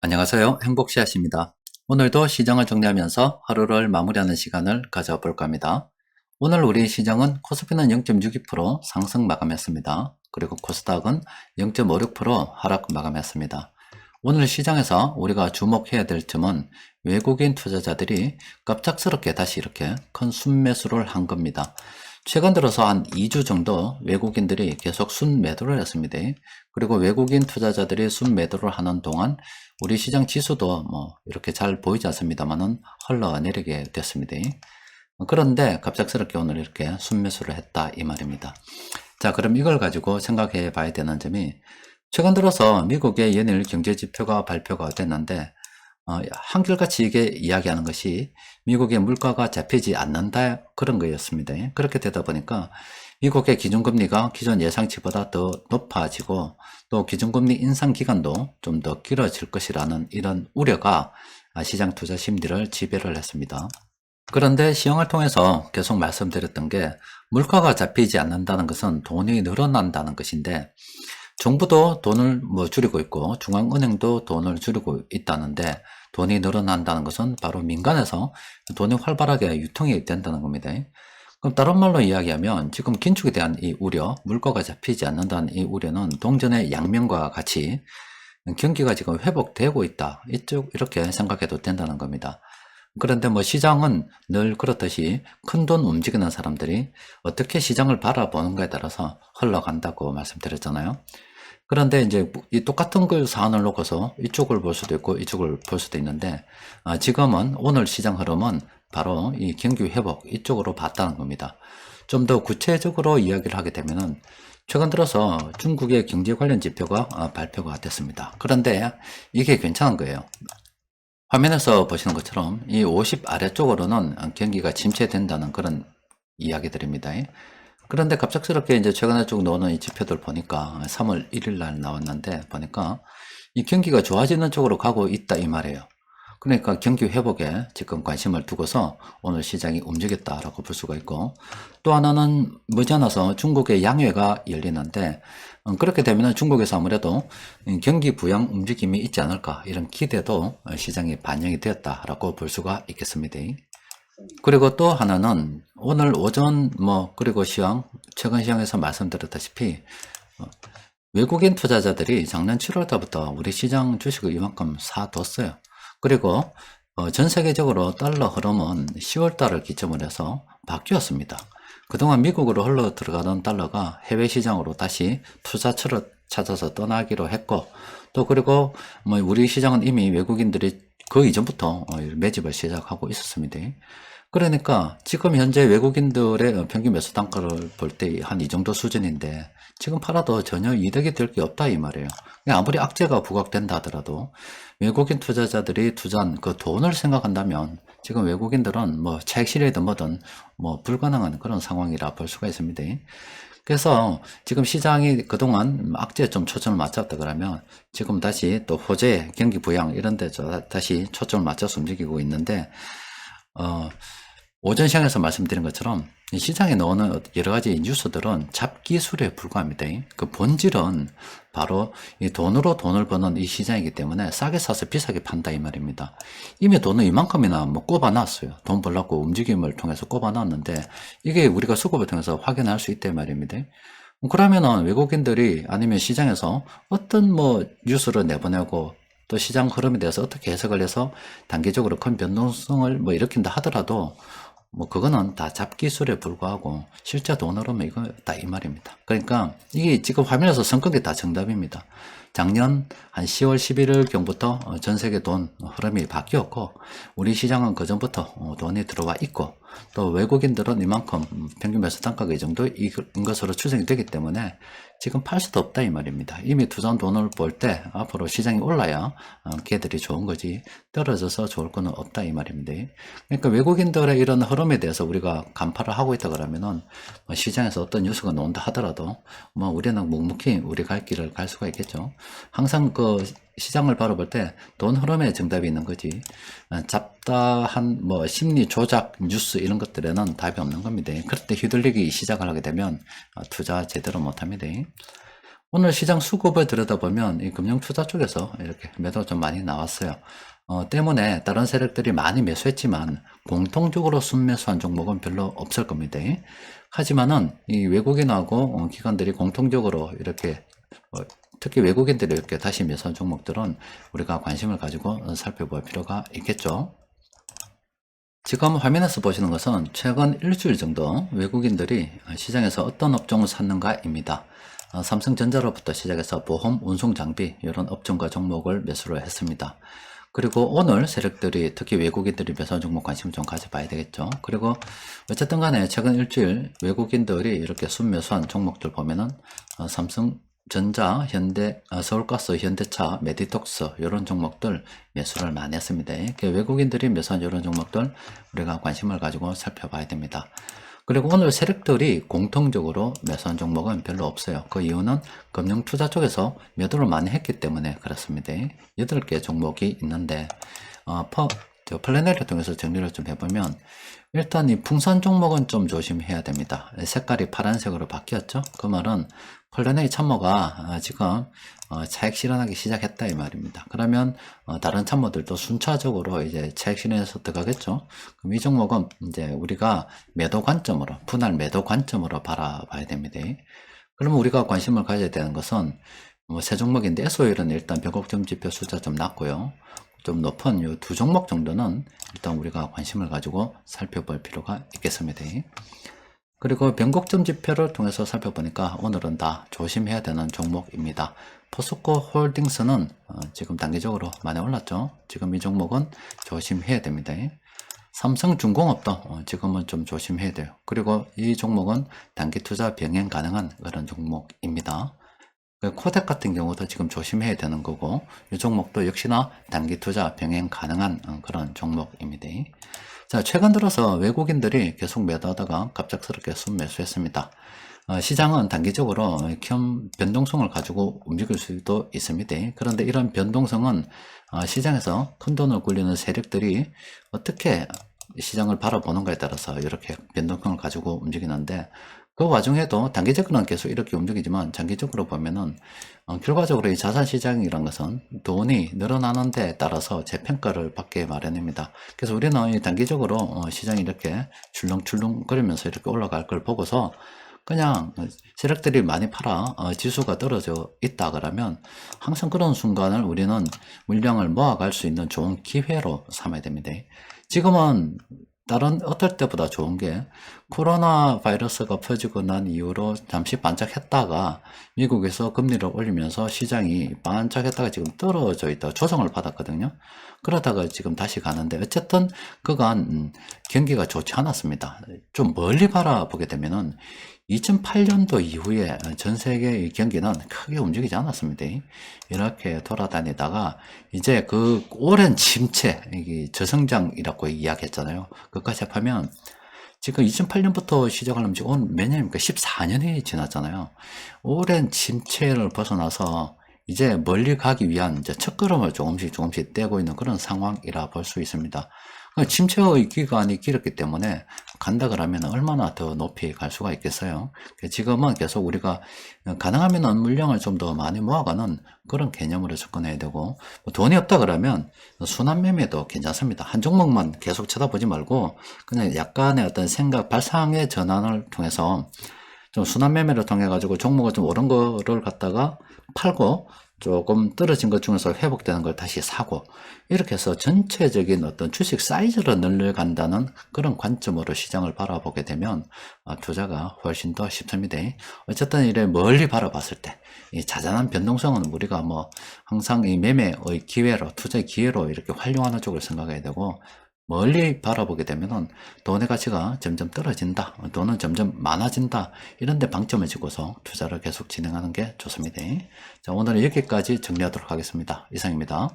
안녕하세요. 행복씨앗입니다. 오늘도 시장을 정리하면서 하루를 마무리하는 시간을 가져볼까 합니다. 오늘 우리 시장은 코스피는 0.62% 상승 마감했습니다. 그리고 코스닥은 0.56% 하락 마감했습니다. 오늘 시장에서 우리가 주목해야 될 점은 외국인 투자자들이 갑작스럽게 다시 이렇게 큰 순매수를 한 겁니다. 최근 들어서 한 2주 정도 외국인들이 계속 순매도를 했습니다. 그리고 외국인 투자자들이 순매도를 하는 동안 우리 시장 지수도 뭐 이렇게 잘 보이지 않습니다만은 흘러내리게 됐습니다. 그런데 갑작스럽게 오늘 이렇게 순매수를 했다 이 말입니다. 자, 그럼 이걸 가지고 생각해 봐야 되는 점이 최근 들어서 미국의 연일 경제 지표가 발표가 됐는데 한결같이 이게 이야기하는 것이 미국의 물가가 잡히지 않는다 그런 거였습니다. 그렇게 되다 보니까 미국의 기준금리가 기존 예상치보다 더 높아지고 또 기준금리 인상 기간도 좀 더 길어질 것이라는 이런 우려가 시장 투자 심리를 지배를 했습니다. 그런데 시황을 통해서 계속 말씀드렸던 게 물가가 잡히지 않는다는 것은 돈이 늘어난다는 것인데 정부도 돈을 줄이고 있고 중앙은행도 돈을 줄이고 있다는데 돈이 늘어난다는 것은 바로 민간에서 돈이 활발하게 유통이 된다는 겁니다. 그럼 다른 말로 이야기하면 지금 긴축에 대한 이 우려, 물가가 잡히지 않는다는 이 우려는 동전의 양면과 같이 경기가 지금 회복되고 있다. 이렇게 생각해도 된다는 겁니다. 그런데 시장은 늘 그렇듯이 큰돈 움직이는 사람들이 어떻게 시장을 바라보는가에 따라서 흘러간다고 말씀드렸잖아요. 그런데 이제 이 똑같은 그 사안을 놓고서 이쪽을 볼 수도 있고 이쪽을 볼 수도 있는데 지금은 오늘 시장 흐름은 바로 이 경기 회복 이쪽으로 봤다는 겁니다. 좀 더 구체적으로 이야기를 하게 되면은 최근 들어서 중국의 경제 관련 지표가 발표가 됐습니다. 그런데 이게 괜찮은 거예요. 화면에서 보시는 것처럼 이 50 아래쪽으로는 경기가 침체된다는 그런 이야기들입니다. 그런데 갑작스럽게 이제 최근에 쭉 나오는 이 지표들 보니까 3월 1일 날 나왔는데 보니까 이 경기가 좋아지는 쪽으로 가고 있다 이 말이에요. 그러니까 경기 회복에 지금 관심을 두고서 오늘 시장이 움직였다라고 볼 수가 있고 또 하나는 머지않아서 중국의 양회가 열리는데 그렇게 되면 중국에서 아무래도 경기 부양 움직임이 있지 않을까 이런 기대도 시장에 반영이 되었다라고 볼 수가 있겠습니다. 그리고 또 하나는 오늘 오전 그리고 시황 최근 시황에서 말씀드렸다시피 외국인 투자자들이 작년 7월 달부터 우리 시장 주식을 이만큼 사뒀어요. 그리고 전 세계적으로 달러 흐름은 10월 달을 기점으로 해서 바뀌었습니다. 그동안 미국으로 흘러 들어가던 달러가 해외 시장으로 다시 투자처를 찾아서 떠나기로 했고 또 그리고 우리 시장은 이미 외국인들이 그 이전부터 매집을 시작하고 있었습니다. 그러니까 지금 현재 외국인들의 평균 매수 단가를 볼 때 한 이 정도 수준인데 지금 팔아도 전혀 이득이 될 게 없다 이 말이에요. 아무리 악재가 부각된다 하더라도 외국인 투자자들이 투자한 그 돈을 생각한다면 지금 외국인들은 차익 실현이든 뭐든 불가능한 그런 상황이라 볼 수가 있습니다. 그래서 지금 시장이 그동안 악재에 좀 초점을 맞췄다 그러면 지금 다시 또 호재, 경기 부양 이런 데 다시 초점을 맞춰서 움직이고 있는데 오전 시장에서 말씀드린 것처럼 이 시장에 나오는 여러 가지 뉴스들은 잡기술에 불과합니다. 그 본질은 바로 이 돈으로 돈을 버는 이 시장이기 때문에 싸게 사서 비싸게 판다 이 말입니다. 이미 돈을 이만큼이나 꼽아놨어요. 돈 벌려고 움직임을 통해서 꼽아놨는데 이게 우리가 수급을 통해서 확인할 수 있다 이 말입니다. 그러면은 외국인들이 아니면 시장에서 어떤 뉴스를 내보내고 또 시장 흐름에 대해서 어떻게 해석을 해서 단기적으로 큰 변동성을 일으킨다 하더라도 그거는 다 잡기술에 불과하고 실제 돈으로면 이거다 이 말입니다. 그러니까 이게 지금 화면에서 선긋은 게 다 정답입니다. 작년 한 10월 11일 경부터 전 세계 돈 흐름이 바뀌었고 우리 시장은 그 전부터 돈이 들어와 있고 또 외국인들은 이만큼 평균 매수 단가가 이 정도인 것으로 추정이 되기 때문에 지금 팔 수도 없다 이 말입니다. 이미 투자한 돈을 볼 때 앞으로 시장이 올라야 걔들이 좋은 거지 떨어져서 좋을 거는 없다 이 말입니다. 그러니까 외국인들의 이런 흐름에 대해서 우리가 간파를 하고 있다 그러면은 시장에서 어떤 뉴스가 나온다 하더라도 우리는 묵묵히 우리 갈 길을 갈 수가 있겠죠. 항상 그 시장을 바라볼 때 돈 흐름에 정답이 있는 거지 잡다한 심리 조작 뉴스 이런 것들에는 답이 없는 겁니다. 그럴 때 휘둘리기 시작을 하게 되면 투자 제대로 못합니다. 오늘 시장 수급을 들여다보면 이 금융투자 쪽에서 이렇게 매도 좀 많이 나왔어요. 때문에 다른 세력들이 많이 매수했지만 공통적으로 순매수한 종목은 별로 없을 겁니다. 하지만은 이 외국인하고 기관들이 공통적으로 이렇게 특히 외국인들이 이렇게 다시 매수한 종목들은 우리가 관심을 가지고 살펴볼 필요가 있겠죠. 지금 화면에서 보시는 것은 최근 일주일 정도 외국인들이 시장에서 어떤 업종을 샀는가입니다. 삼성전자로부터 시작해서 보험, 운송 장비 이런 업종과 종목을 매수를 했습니다. 그리고 오늘 세력들이 특히 외국인들이 매수한 종목 관심을 좀 가져봐야 되겠죠. 그리고 어쨌든 간에 최근 일주일 외국인들이 이렇게 순매수한 종목들 보면은 삼성전자, 현대, 서울가스, 현대차, 메디톡스 이런 종목들 매수를 많이 했습니다. 외국인들이 매수한 이런 종목들 우리가 관심을 가지고 살펴봐야 됩니다. 그리고 오늘 세력들이 공통적으로 매수한 종목은 별로 없어요. 그 이유는 금융투자 쪽에서 매도를 많이 했기 때문에 그렇습니다. 8개 종목이 있는데 플래너를 통해서 정리를 좀 해보면 일단 이 풍산 종목은 좀 조심해야 됩니다. 색깔이 파란색으로 바뀌었죠. 그 말은 플래너의 참모가 지금 차익 실현하기 시작했다 이 말입니다. 그러면 다른 참모들도 순차적으로 이제 차익 실현에서 들어가겠죠. 그럼 이 종목은 이제 우리가 매도 관점으로 분할 매도 관점으로 바라봐야 됩니다. 그러면 우리가 관심을 가져야 되는 것은 세 종목인데 SO일은 일단 변곡점 지표 숫자 좀 낮고요. 좀 높은 이 두 종목 정도는 일단 우리가 관심을 가지고 살펴볼 필요가 있겠습니다. 그리고 변곡점 지표를 통해서 살펴보니까 오늘은 다 조심해야 되는 종목입니다. 포스코 홀딩스는 지금 단기적으로 많이 올랐죠. 지금 이 종목은 조심해야 됩니다. 삼성중공업도 지금은 좀 조심해야 돼요. 그리고 이 종목은 단기 투자 병행 가능한 그런 종목입니다. 코덱 같은 경우도 지금 조심해야 되는 거고 이 종목도 역시나 단기 투자 병행 가능한 그런 종목입니다. 자, 최근 들어서 외국인들이 계속 매도하다가 갑작스럽게 순매수했습니다. 시장은 단기적으로 변동성을 가지고 움직일 수도 있습니다. 그런데 이런 변동성은 시장에서 큰 돈을 굴리는 세력들이 어떻게 시장을 바라보는가에 따라서 이렇게 변동성을 가지고 움직이는데 그 와중에도 단기적으로는 계속 이렇게 움직이지만 장기적으로 보면은 결과적으로 이 자산시장이란 것은 돈이 늘어나는 데 따라서 재평가를 받게 마련입니다. 그래서 우리는 단기적으로 시장이 이렇게 출렁출렁 거리면서 이렇게 올라갈 걸 보고서 그냥 세력들이 많이 팔아 지수가 떨어져 있다 그러면 항상 그런 순간을 우리는 물량을 모아갈 수 있는 좋은 기회로 삼아야 됩니다. 지금은 다른 어떨 때보다 좋은 게 코로나 바이러스가 퍼지고 난 이후로 잠시 반짝했다가 미국에서 금리를 올리면서 시장이 반짝했다가 지금 떨어져 있다 조정을 받았거든요. 그러다가 지금 다시 가는데 어쨌든 그간 경기가 좋지 않았습니다. 좀 멀리 바라보게 되면은 2008년도 이후에 전 세계의 경기는 크게 움직이지 않았습니다. 이렇게 돌아다니다가 이제 그 오랜 침체, 저성장이라고 이야기했잖아요. 그까지 합하면 지금 2008년부터 시작하려면 지금 오늘 몇 년입니까? 14년이 지났잖아요. 오랜 침체를 벗어나서 이제 멀리 가기 위한 이제 첫걸음을 조금씩 떼고 있는 그런 상황이라 볼 수 있습니다. 침체의 기간이 길었기 때문에 간다 그러면 얼마나 더 높이 갈 수가 있겠어요. 지금은 계속 우리가 가능하면 물량을 좀 더 많이 모아가는 그런 개념으로 접근해야 되고 돈이 없다 그러면 순환매매도 괜찮습니다. 한 종목만 계속 쳐다보지 말고 그냥 약간의 어떤 생각 발상의 전환을 통해서 좀 순환매매를 통해 가지고 종목을 좀 오른 거를 갖다가 팔고 조금 떨어진 것 중에서 회복되는 걸 다시 사고 이렇게 해서 전체적인 어떤 주식 사이즈를 늘려간다는 그런 관점으로 시장을 바라보게 되면 투자가 훨씬 더 쉽습니다. 어쨌든 이래 멀리 바라봤을 때 이 자잘한 변동성은 우리가 뭐 항상 이 매매의 기회로 투자의 기회로 이렇게 활용하는 쪽을 생각해야 되고 멀리 바라보게 되면은 돈의 가치가 점점 떨어진다, 돈은 점점 많아진다 이런 데 방점을 찍고서 투자를 계속 진행하는 게 좋습니다. 자, 오늘은 여기까지 정리하도록 하겠습니다. 이상입니다.